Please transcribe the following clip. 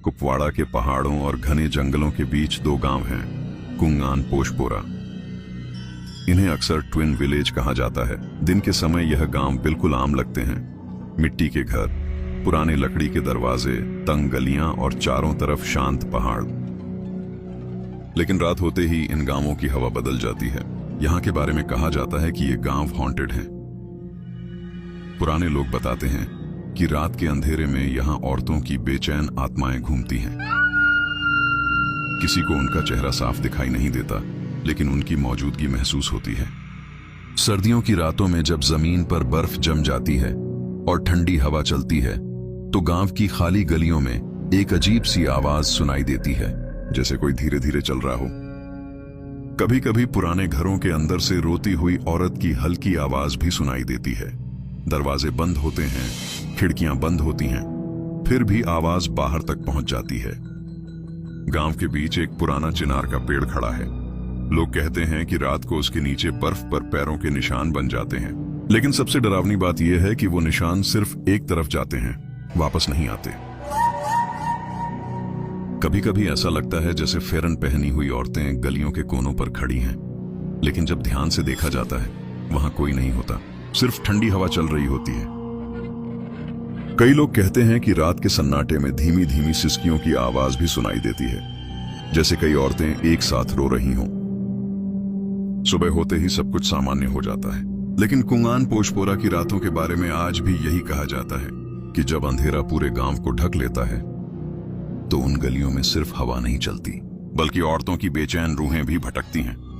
कुपवाड़ा के पहाड़ों और घने जंगलों के बीच दो गांव हैं, कुंगान पोशपोरा। इन्हें अक्सर ट्विन विलेज कहा जाता है। दिन के समय यह गांव बिल्कुल आम लगते हैं। मिट्टी के घर, पुराने लकड़ी के दरवाजे, तंग गलियां और चारों तरफ शांत पहाड़। लेकिन रात होते ही इन गांवों की हवा बदल जाती है। यहाँ के बारे में कहा जाता है कि ये गांव हॉन्टेड है। पुराने लोग बताते हैं कि रात के अंधेरे में यहाँ औरतों की बेचैन आत्माएं घूमती हैं। किसी को उनका चेहरा साफ दिखाई नहीं देता, लेकिन उनकी मौजूदगी महसूस होती है। सर्दियों की रातों में जब जमीन पर बर्फ जम जाती है और ठंडी हवा चलती है, तो गांव की खाली गलियों में एक अजीब सी आवाज सुनाई देती है, जैसे कोई धीरे धीरे चल रहा हो। कभी कभी पुराने घरों के अंदर से रोती हुई औरत की हल्की आवाज भी सुनाई देती है। दरवाजे बंद होते हैं, खिड़कियां बंद होती हैं, फिर भी आवाज बाहर तक पहुंच जाती है। गांव के बीच एक पुराना चिनार का पेड़ खड़ा है। लोग कहते हैं कि रात को उसके नीचे बर्फ पर पैरों के निशान बन जाते हैं। लेकिन सबसे डरावनी बात यह है कि वो निशान सिर्फ एक तरफ जाते हैं, वापस नहीं आते। कभी कभी ऐसा लगता है जैसे फेरन पहनी हुई औरतें गलियों के कोनों पर खड़ी हैं, लेकिन जब ध्यान से देखा जाता है, वहां कोई नहीं होता, सिर्फ ठंडी हवा चल रही होती है। कई लोग कहते हैं कि रात के सन्नाटे में धीमी धीमी सिसकियों की आवाज भी सुनाई देती है, जैसे कई औरतें एक साथ रो रही हों। सुबह होते ही सब कुछ सामान्य हो जाता है, लेकिन कुंगान पोशपोरा की रातों के बारे में आज भी यही कहा जाता है कि जब अंधेरा पूरे गांव को ढक लेता है, तो उन गलियों में सिर्फ हवा नहीं चलती, बल्कि औरतों की बेचैन रूहें भी भटकती हैं।